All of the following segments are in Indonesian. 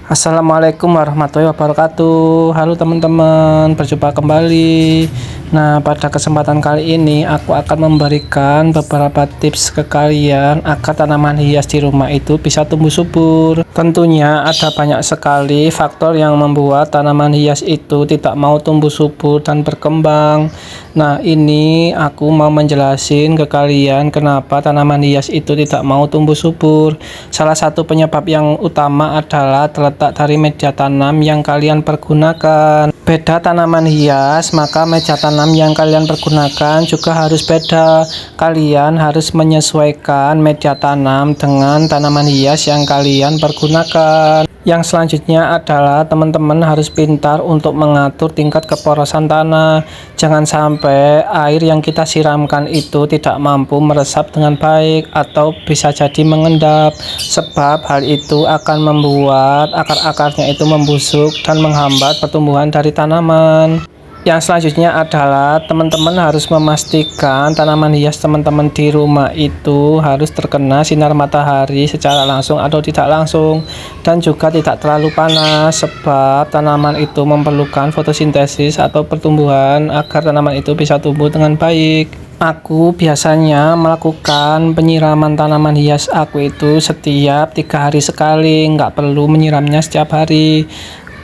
Assalamualaikum warahmatullahi wabarakatuh. Halo teman-teman, berjumpa kembali. Nah, pada kesempatan kali ini aku akan memberikan beberapa tips ke kalian agar tanaman hias di rumah itu bisa tumbuh subur. Tentunya ada banyak sekali faktor yang membuat tanaman hias itu tidak mau tumbuh subur dan berkembang. Nah, ini aku mau menjelasin ke kalian kenapa tanaman hias itu tidak mau tumbuh subur. Salah satu penyebab yang utama adalah terletak dari media tanam yang kalian pergunakan. Beda tanaman hias, maka media tanam yang kalian pergunakan juga harus beda. Kalian harus menyesuaikan media tanam dengan tanaman hias yang kalian pergunakan. Yang selanjutnya adalah teman-teman harus pintar untuk mengatur tingkat keporosan tanah. Jangan sampai air yang kita siramkan itu tidak mampu meresap dengan baik atau bisa jadi mengendap, sebab hal itu akan membuat akar-akarnya itu membusuk dan menghambat pertumbuhan dari tanaman. Yang selanjutnya adalah teman-teman harus memastikan tanaman hias teman-teman di rumah itu harus terkena sinar matahari secara langsung atau tidak langsung, dan juga tidak terlalu panas, sebab tanaman itu memerlukan fotosintesis atau pertumbuhan agar tanaman itu bisa tumbuh dengan baik. Aku biasanya melakukan penyiraman tanaman hias aku itu setiap 3 hari sekali, nggak perlu menyiramnya setiap hari.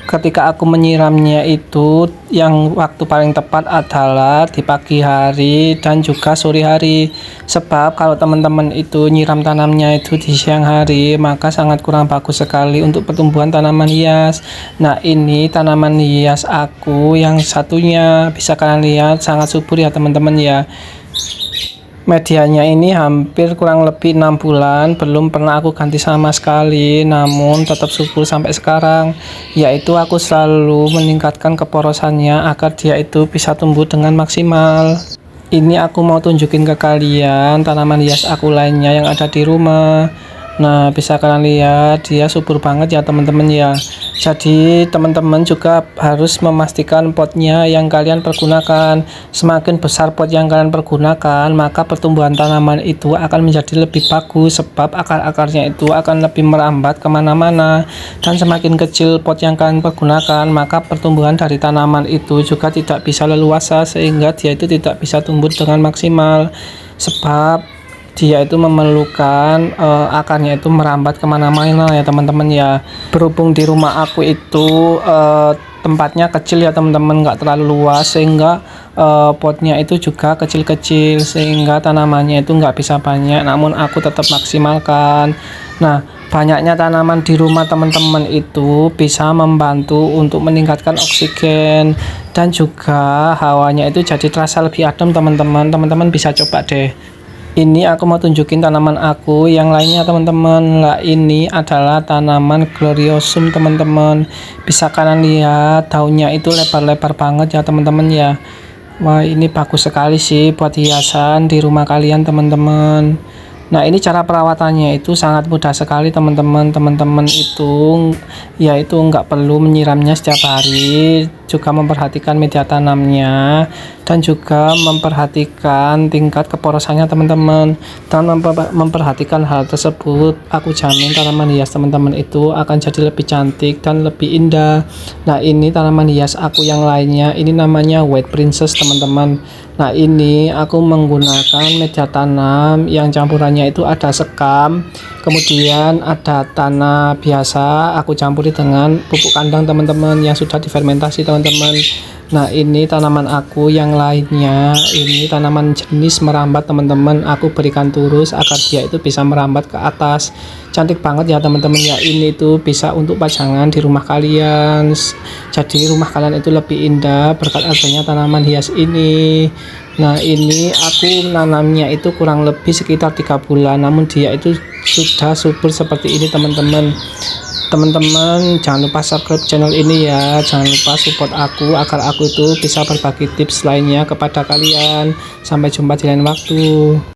Ketika aku menyiramnya itu yang waktu paling tepat adalah di pagi hari dan juga sore hari, sebab kalau teman-teman itu nyiram tanamnya itu di siang hari maka sangat kurang bagus sekali untuk pertumbuhan tanaman hias. Nah, ini tanaman hias aku yang satunya, bisa kalian lihat sangat subur ya teman-teman ya. Medianya ini hampir kurang lebih 6 bulan belum pernah aku ganti sama sekali, namun tetap subur sampai sekarang, yaitu aku selalu meningkatkan keporosannya agar dia itu bisa tumbuh dengan maksimal. Ini aku mau tunjukin ke kalian tanaman hias aku lainnya yang ada di rumah. Nah, bisa kalian lihat dia subur banget ya teman-teman ya. Jadi teman-teman juga harus memastikan potnya yang kalian pergunakan. Semakin besar pot yang kalian pergunakan, maka pertumbuhan tanaman itu akan menjadi lebih bagus, sebab akar-akarnya itu akan lebih merambat kemana-mana. Dan semakin kecil pot yang kalian pergunakan, maka pertumbuhan dari tanaman itu juga tidak bisa leluasa, sehingga dia itu tidak bisa tumbuh dengan maksimal, sebab dia itu memerlukan akarnya itu merambat kemana-mana ya teman-teman ya. Berhubung di rumah aku itu tempatnya kecil ya teman-teman, nggak terlalu luas, sehingga potnya itu juga kecil-kecil, sehingga tanamannya itu nggak bisa banyak, namun aku tetap maksimalkan. Nah, banyaknya tanaman di rumah teman-teman itu bisa membantu untuk meningkatkan oksigen, dan juga hawanya itu jadi terasa lebih adem teman-teman. Teman-teman bisa coba deh. Ini aku mau tunjukin tanaman aku yang lainnya teman-teman. Lah, ini adalah tanaman gloriosum teman-teman. Bisa kalian lihat daunnya itu lebar-lebar banget ya teman-teman ya. Wah, ini bagus sekali sih buat hiasan di rumah kalian teman-teman. Nah, ini cara perawatannya itu sangat mudah sekali teman-teman. Teman-teman itu yaitu nggak perlu menyiramnya setiap hari, juga memperhatikan media tanamnya, dan juga memperhatikan tingkat keporosannya teman-teman. Dan memperhatikan hal tersebut, aku jamin tanaman hias teman-teman itu akan jadi lebih cantik dan lebih indah. Nah, ini tanaman hias aku yang lainnya, ini namanya white princess teman-teman. Nah, ini aku menggunakan media tanam yang campurannya itu ada sekam, kemudian ada tanah biasa, aku campuri dengan pupuk kandang teman-teman yang sudah difermentasi teman-teman. Nah, ini tanaman aku yang lainnya, ini tanaman jenis merambat teman-teman. Aku berikan turus agar dia itu bisa merambat ke atas. Cantik banget ya teman-teman ya. Ini tuh bisa untuk pajangan di rumah kalian, jadi rumah kalian itu lebih indah berkat adanya tanaman hias ini. Nah, ini aku nanamnya itu kurang lebih sekitar 3 bulan, namun dia itu sudah subur seperti ini teman-teman. Teman-teman jangan lupa subscribe channel ini ya, jangan lupa support aku agar aku itu bisa berbagi tips lainnya kepada kalian. Sampai jumpa di lain waktu.